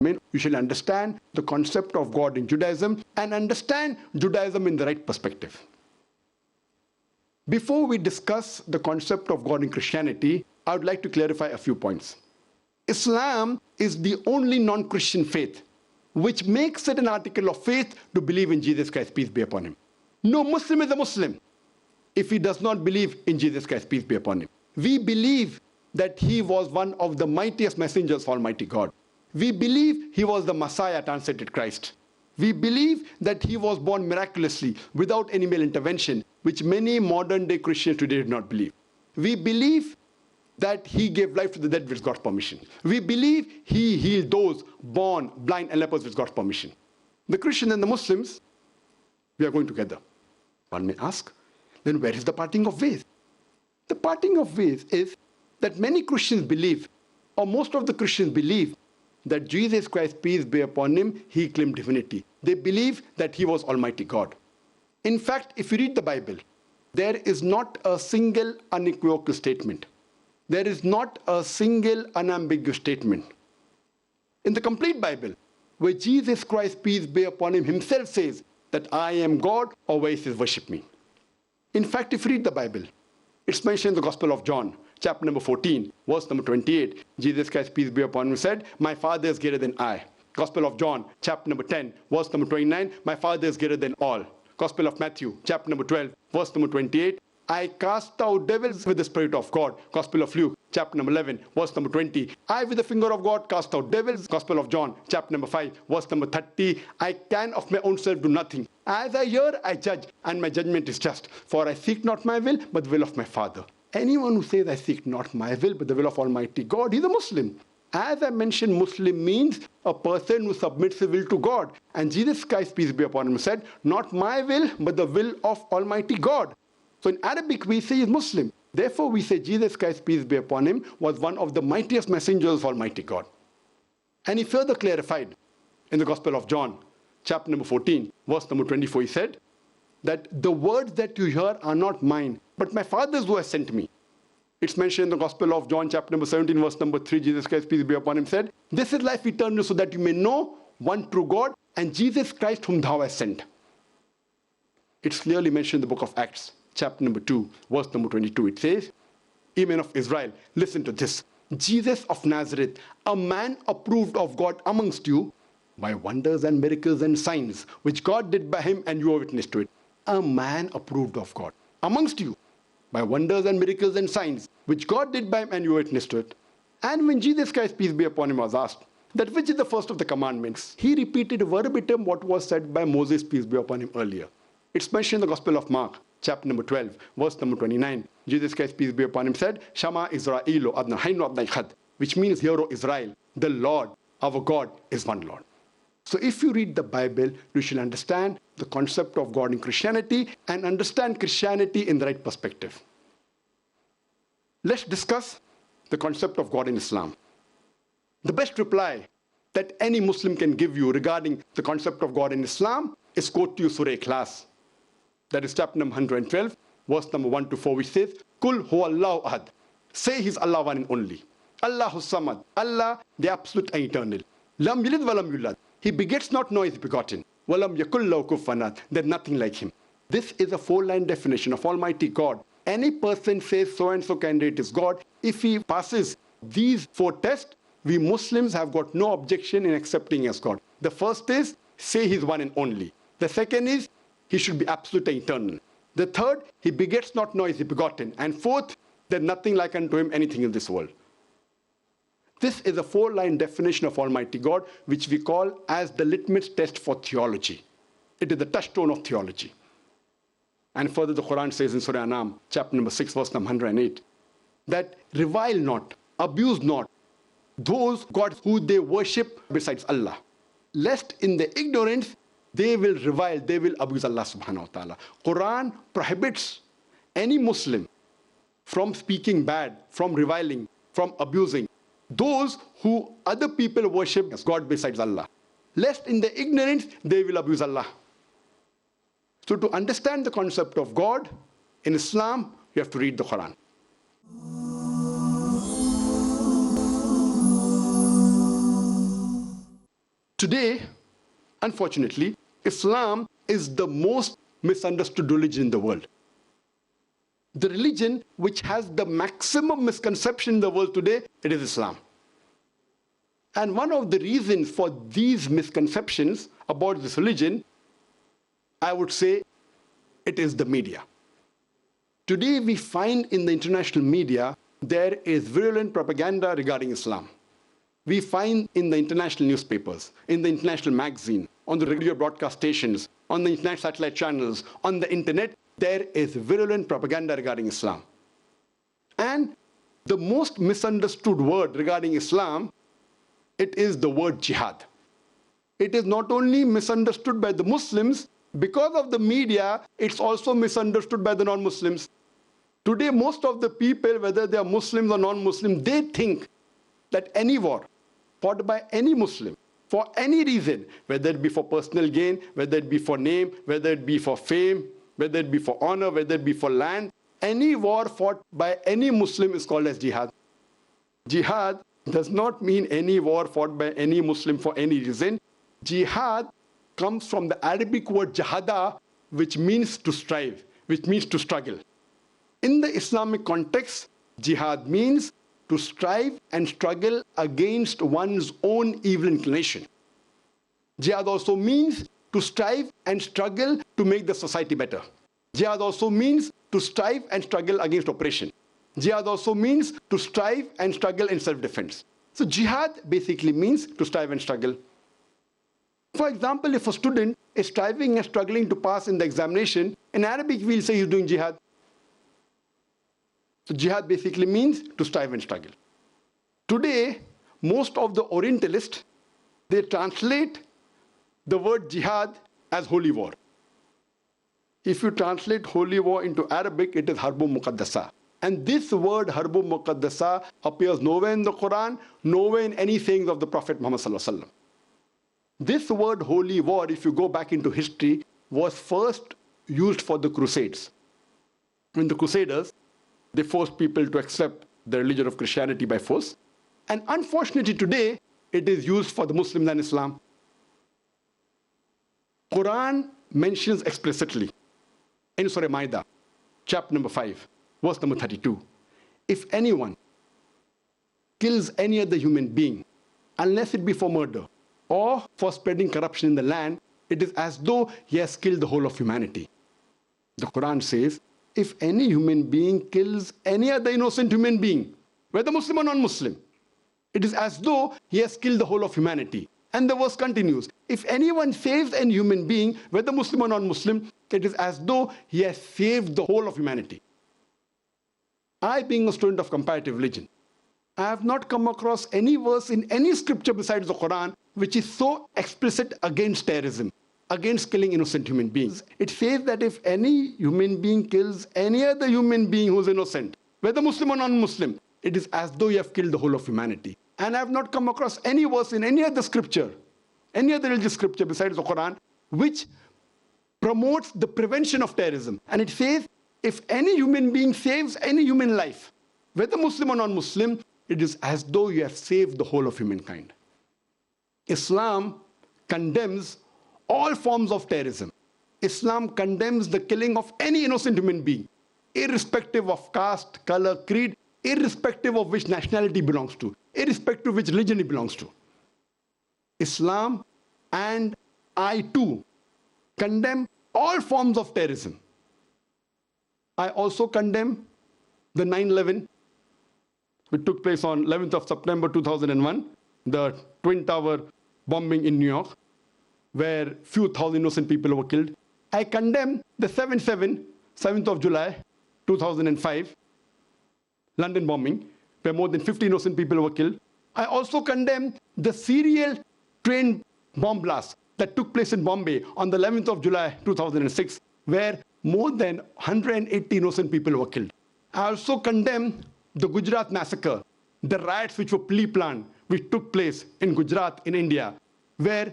You should understand the concept of God in Judaism and understand Judaism in the right perspective. Before we discuss the concept of God in Christianity, I would like to clarify a few points. Islam is the only non-Christian faith which makes it an article of faith to believe in Jesus Christ, peace be upon him. No Muslim is a Muslim if he does not believe in Jesus Christ, peace be upon him. We believe that he was one of the mightiest messengers of Almighty God. We believe he was the Messiah, translated Christ. We believe that he was born miraculously without any male intervention, which many modern day Christians today do not believe. We believe that he gave life to the dead with God's permission. We believe he healed those born blind and lepers with God's permission. The Christians and the Muslims, we are going together. One may ask, then where is the parting of ways? The parting of ways is that many Christians believe, or most of the Christians believe, that Jesus Christ, peace be upon him, he claimed divinity. They believe that he was Almighty God. In fact, if you read the Bible, there is not a single unequivocal statement. There is not a single unambiguous statement in the complete Bible where Jesus Christ, peace be upon him, himself says that I am God, or where he says worship me. In fact, if you read the Bible, it's mentioned in the Gospel of John, chapter number 14, verse number 28. Jesus Christ, peace be upon him, said, my Father is greater than I. Gospel of John, chapter number 10, verse number 29, my Father is greater than all. Gospel of Matthew, chapter number 12, verse number 28, I cast out devils with the Spirit of God. Gospel of Luke, chapter number 11, verse number 20. I with the finger of God cast out devils. Gospel of John, chapter number 5, verse number 30. I can of my own self do nothing. As I hear, I judge, and my judgment is just. For I seek not my will, but the will of my Father. Anyone who says I seek not my will, but the will of Almighty God, he's a Muslim. As I mentioned, Muslim means a person who submits his will to God. And Jesus Christ, peace be upon him, said, not my will, but the will of Almighty God. So in Arabic, we say he's Muslim. Therefore, we say Jesus Christ, peace be upon him, was one of the mightiest messengers of Almighty God. And he further clarified in the Gospel of John, chapter number 14, verse number 24, he said that the words that you hear are not mine, but my Father's who has sent me. It's mentioned in the Gospel of John, chapter number 17, verse number 3, Jesus Christ, peace be upon him, said, this is life eternal, so that you may know one true God and Jesus Christ whom thou hast sent. It's clearly mentioned in the book of Acts, chapter number 2, verse number 22. It says, ye men of Israel, listen to this. Jesus of Nazareth, a man approved of God amongst you by wonders and miracles and signs, which God did by him, and you are witness to it. A man approved of God amongst you by wonders and miracles and signs, which God did by him, and you are witness to it. And when Jesus Christ, peace be upon him, was asked that which is the first of the commandments, he repeated verbatim what was said by Moses, peace be upon him, earlier. It's mentioned in the Gospel of Mark, chapter number 12, verse number 29. Jesus Christ, peace be upon him, said, Shama Israelu Adna Hainu Abnai Khad, which means, hear, O Israel, the Lord, our God, is one Lord. So if you read the Bible, you should understand the concept of God in Christianity and understand Christianity in the right perspective. Let's discuss the concept of God in Islam. The best reply that any Muslim can give you regarding the concept of God in Islam is quote to you Surah Ikhlas. That is chapter number 112, verse number 1 to 4, which says, Kul huwallahu ahad. Say he's Allah one and only. Allahu samad. Allah, the absolute and eternal. Lam yalid walam yulad. He begets not, nor is begotten. Walam yakul lahu kufuwan ahad. There's nothing like him. This is a four-line definition of Almighty God. Any person says so-and-so candidate is God. If he passes these four tests, we Muslims have got no objection in accepting as God. The first is, say he's one and only. The second is, he should be absolute and eternal. The third, he begets not, nor is he begotten. And fourth, there's nothing like unto him anything in this world. This is a four-line definition of Almighty God, which we call as the litmus test for theology. It is the touchstone of theology. And further, the Quran says in Surah Anam, chapter number 6, verse number 108, that revile not, abuse not those gods who they worship besides Allah, lest in their ignorance they will revile, they will abuse Allah subhanahu wa ta'ala. Quran prohibits any Muslim from speaking bad, from reviling, from abusing those who other people worship as God besides Allah, lest in their ignorance they will abuse Allah. So to understand the concept of God in Islam, you have to read the Quran. Today, unfortunately, Islam is the most misunderstood religion in the world. The religion which has the maximum misconception in the world today, it is Islam. And one of the reasons for these misconceptions about this religion, I would say, it is the media. Today we find in the international media, there is virulent propaganda regarding Islam. We find in the international newspapers, in the international magazine, on the radio broadcast stations, on the internet satellite channels, on the internet, there is virulent propaganda regarding Islam. And the most misunderstood word regarding Islam, it is the word jihad. It is not only misunderstood by the Muslims, because of the media, it's also misunderstood by the non-Muslims. Today, most of the people, whether they are Muslims or non-Muslims, they think that any war fought by any Muslim, for any reason, whether it be for personal gain, whether it be for name, whether it be for fame, whether it be for honor, whether it be for land, any war fought by any Muslim is called as jihad. Jihad does not mean any war fought by any Muslim for any reason. Jihad comes from the Arabic word jahada, which means to strive, which means to struggle. In the Islamic context, jihad means to strive and struggle against one's own evil inclination. Jihad also means to strive and struggle to make the society better. Jihad also means to strive and struggle against oppression. Jihad also means to strive and struggle in self-defense. So jihad basically means to strive and struggle. For example, if a student is striving and struggling to pass in the examination, in Arabic we'll say he's doing jihad. So jihad basically means to strive and struggle. Today, most of the Orientalists, they translate the word jihad as holy war. If you translate holy war into Arabic, it is Harbun Muqaddasa. And this word Harbun Muqaddasa appears nowhere in the Quran, nowhere in any sayings of the Prophet Muhammad Sallallahu Alaihi Wasallam. This word holy war, if you go back into history, was first used for the Crusades. When the Crusaders, they forced people to accept the religion of Christianity by force. And unfortunately today, it is used for the Muslims and Islam. Quran mentions explicitly in Surah Maida, chapter number 5, verse number 32. If anyone kills any other human being, unless it be for murder or for spreading corruption in the land, it is as though he has killed the whole of humanity. The Quran says, if any human being kills any other innocent human being, whether Muslim or non-Muslim, it is as though he has killed the whole of humanity. And the verse continues, if anyone saves any human being, whether Muslim or non-Muslim, it is as though he has saved the whole of humanity. I, being a student of comparative religion, I have not come across any verse in any scripture besides the Quran which is so explicit against terrorism, against killing innocent human beings. It says that if any human being kills any other human being who is innocent, whether Muslim or non-Muslim, it is as though you have killed the whole of humanity. And I have not come across any verse in any other scripture, any other religious scripture besides the Quran, which promotes the prevention of terrorism. And it says, if any human being saves any human life, whether Muslim or non-Muslim, it is as though you have saved the whole of humankind. Islam condemns all forms of terrorism. Islam condemns the killing of any innocent human being, irrespective of caste, color, creed, irrespective of which nationality belongs to, irrespective of which religion he belongs to. Islam and I too condemn all forms of terrorism. I also condemn the 9/11, which took place on 11th of September 2001, the Twin Tower bombing in New York, where few thousand innocent people were killed. I condemn the 7/7, 7th of July 2005, London bombing, where more than 50 innocent people were killed. I also condemn the serial train bomb blast that took place in Bombay on the 11th of July 2006, where more than 180 innocent people were killed. I also condemn the Gujarat massacre, the riots which were pre-planned, which took place in Gujarat in India, where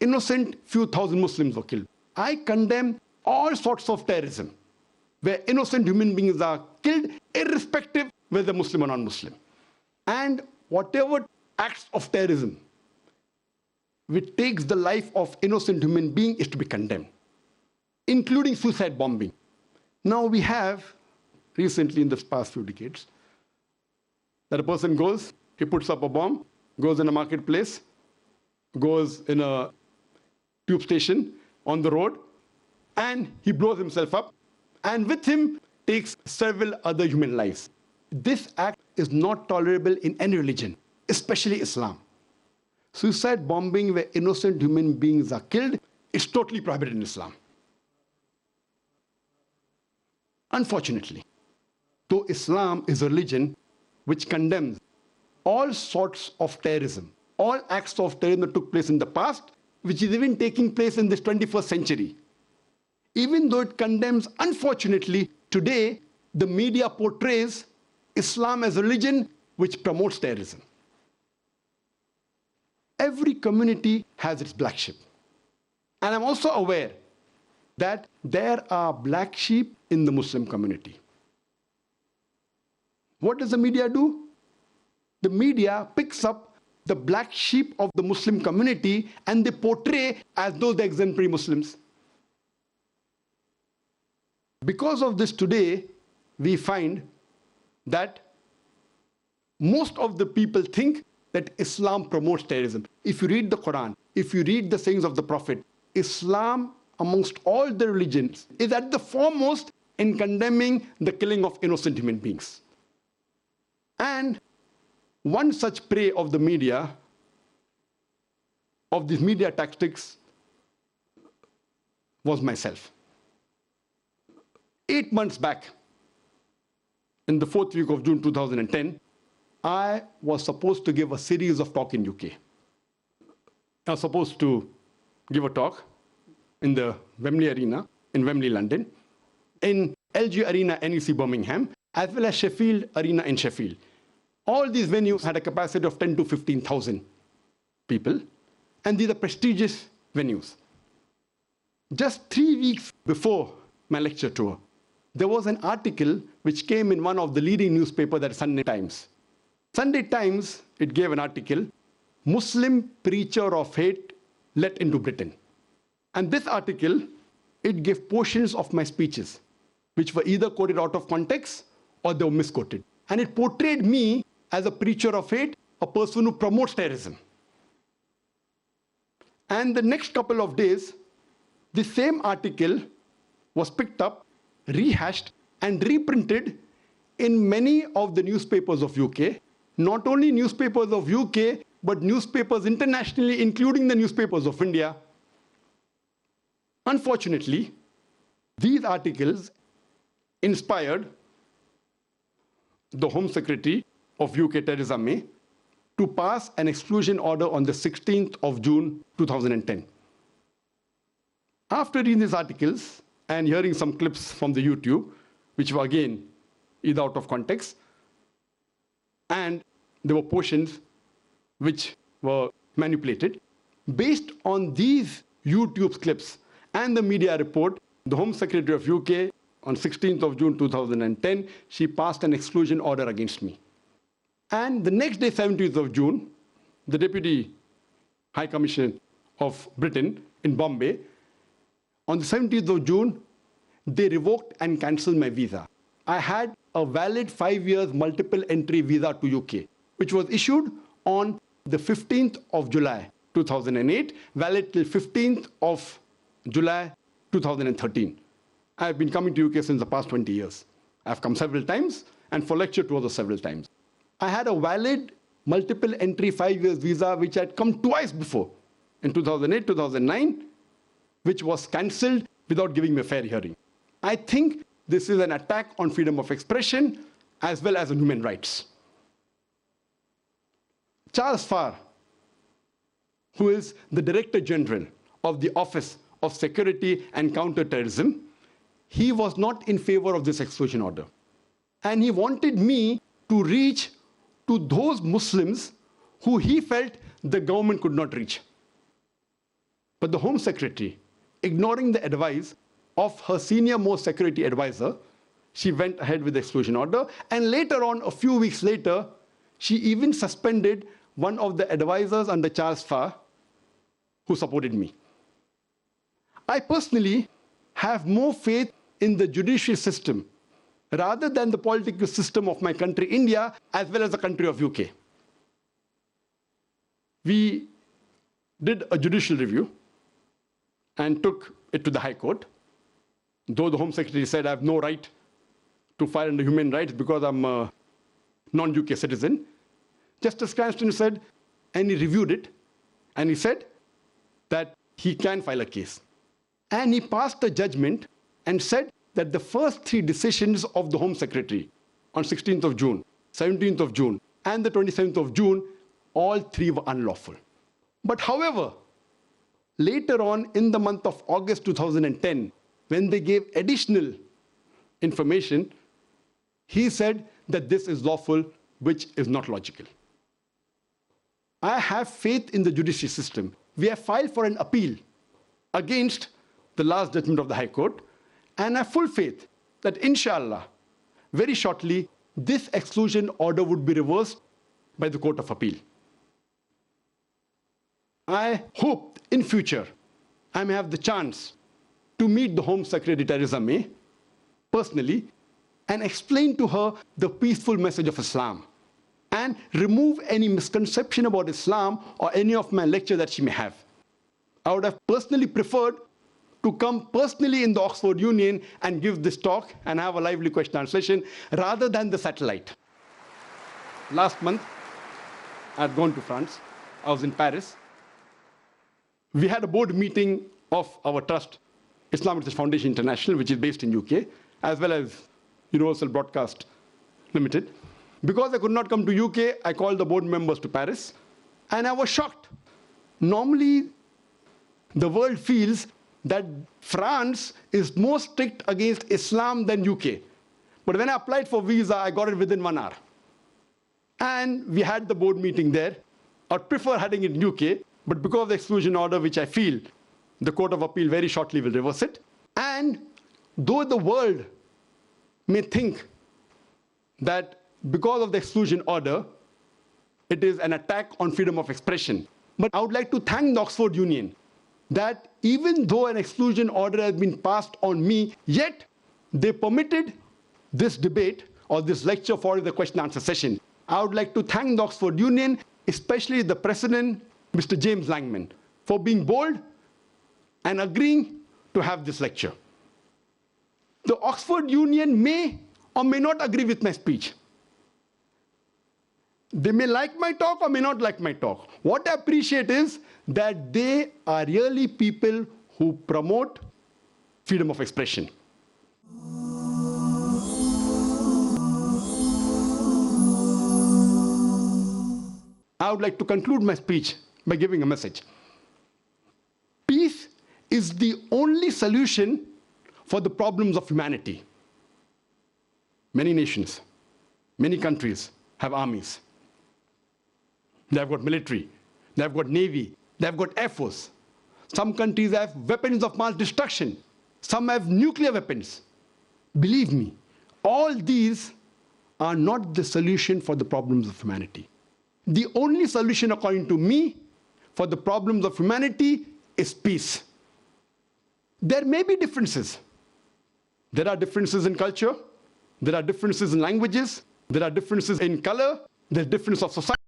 innocent few thousand Muslims were killed. I condemn all sorts of terrorism, where innocent human beings are killed, irrespective whether Muslim or non-Muslim. And whatever acts of terrorism which takes the life of innocent human being is to be condemned, including suicide bombing. Now we have, recently in the past few decades, that a person goes, he puts up a bomb, goes in a marketplace, goes in a tube station on the road, and he blows himself up, and with him takes several other human lives. This act is not tolerable in any religion, especially Islam. Suicide bombing where innocent human beings are killed is totally prohibited in Islam. Unfortunately, though Islam is a religion which condemns all sorts of terrorism, all acts of terrorism that took place in the past, which is even taking place in this 21st century. Even though it condemns, unfortunately, today, the media portrays Islam as a religion which promotes terrorism. Every community has its black sheep. And I'm also aware that there are black sheep in the Muslim community. What does the media do? The media picks up the black sheep of the Muslim community and they portray as though they're exemplary Muslims. Because of this today, we find that most of the people think that Islam promotes terrorism. If you read the Quran, if you read the sayings of the Prophet, Islam, amongst all the religions, is at the foremost in condemning the killing of innocent human beings. And one such prey of the media, of these media tactics, was myself. 8 months back, in the 4th week of June 2010, I was supposed to give a series of talks in UK. I was supposed to give a talk in the Wembley Arena in Wembley, London, in LG Arena, NEC Birmingham, as well as Sheffield Arena in Sheffield. All these venues had a capacity of 10 to 15,000 people, and these are prestigious venues. Just 3 weeks before my lecture tour, there was an article which came in one of the leading newspapers, that is Sunday Times. Sunday Times, it gave an article, Muslim preacher of hate let into Britain. And this article, it gave portions of my speeches, which were either quoted out of context or they were misquoted. And it portrayed me as a preacher of hate, a person who promotes terrorism. And the next couple of days, the same article was picked up, rehashed, and reprinted in many of the newspapers of UK. Not only newspapers of UK, but newspapers internationally, including the newspapers of India. Unfortunately, these articles inspired the Home Secretary of UK, Theresa May, to pass an exclusion order on the 16th of June 2010. After reading these articles and hearing some clips from the YouTube, which were again either out of context, and there were portions which were manipulated, based on these YouTube clips and the media report, the Home Secretary of UK, on 16th of June 2010, she passed an exclusion order against me. And the next day, 17th of June, the Deputy High Commissioner of Britain in Bombay, on the 17th of June, they revoked and cancelled my visa. I had a valid 5 years multiple entry visa to UK, which was issued on the 15th of July 2008, valid till 15th of July 2013. I have been coming to UK since the past 20 years. I've come several times, and for lecture tours several times. I had a valid multiple entry 5 years visa, which had come twice before, in 2008, 2009, which was cancelled without giving me a fair hearing. I think this is an attack on freedom of expression as well as on human rights. Charles Farr, who is the Director General of the Office of Security and Counterterrorism, he was not in favor of this exclusion order. And he wanted me to reach to those Muslims who he felt the government could not reach. But the Home Secretary, ignoring the advice of her senior most security advisor, she went ahead with the exclusion order. And later on, a few weeks later, she even suspended one of the advisors under Charles Farr who supported me. I personally have more faith in the judicial system rather than the political system of my country, India, as well as the country of UK. We did a judicial review and took it to the High Court. Though the Home Secretary said I have no right to file under human rights because I'm a non-UK citizen, Justice Cranston said, and he reviewed it, and he said that he can file a case. And he passed a judgment and said that the first 3 decisions of the Home Secretary on 16th of June, 17th of June, and the 27th of June, all 3 were unlawful. But however, later on in the month of August 2010, when they gave additional information, he said that this is lawful, which is not logical. I have faith in the judicial system. We have filed for an appeal against the last judgment of the High Court, and I have full faith that inshallah, very shortly, this exclusion order would be reversed by the Court of Appeal. I hope in future I may have the chance to meet the Home Secretary Theresa May personally and explain to her the peaceful message of Islam and remove any misconception about Islam or any of my lecture that she may have. I would have personally preferred to come personally in the Oxford Union and give this talk and have a lively question and answer session rather than the satellite. Last month, I had gone to France. I was in Paris. We had a board meeting of our trust, Islamic Research Foundation International, which is based in UK, as well as Universal Broadcast Limited. Because I could not come to UK, I called the board members to Paris, and I was shocked. Normally, the world feels that France is more strict against Islam than UK. But when I applied for visa, I got it within 1 hour. And we had the board meeting there. I'd prefer having it in UK, but because of the exclusion order, which I feel the Court of Appeal very shortly will reverse it. And though the world may think that because of the exclusion order, it is an attack on freedom of expression. But I would like to thank the Oxford Union that even though an exclusion order has been passed on me, yet they permitted this debate or this lecture for the question and answer session. I would like to thank the Oxford Union, especially the president, Mr. James Langman, for being bold and agreeing to have this lecture. The Oxford Union may or may not agree with my speech. They may like my talk or may not like my talk. What I appreciate is that they are really people who promote freedom of expression. I would like to conclude my speech by giving a message. Peace is the only solution for the problems of humanity. Many nations, many countries have armies. They have got military, they have got navy, they have got air force. Some countries have weapons of mass destruction. Some have nuclear weapons. Believe me, all these are not the solution for the problems of humanity. The only solution, according to me, for the problems of humanity is peace. There may be differences. There are differences in culture. There are differences in languages. There are differences in color. There's difference of society.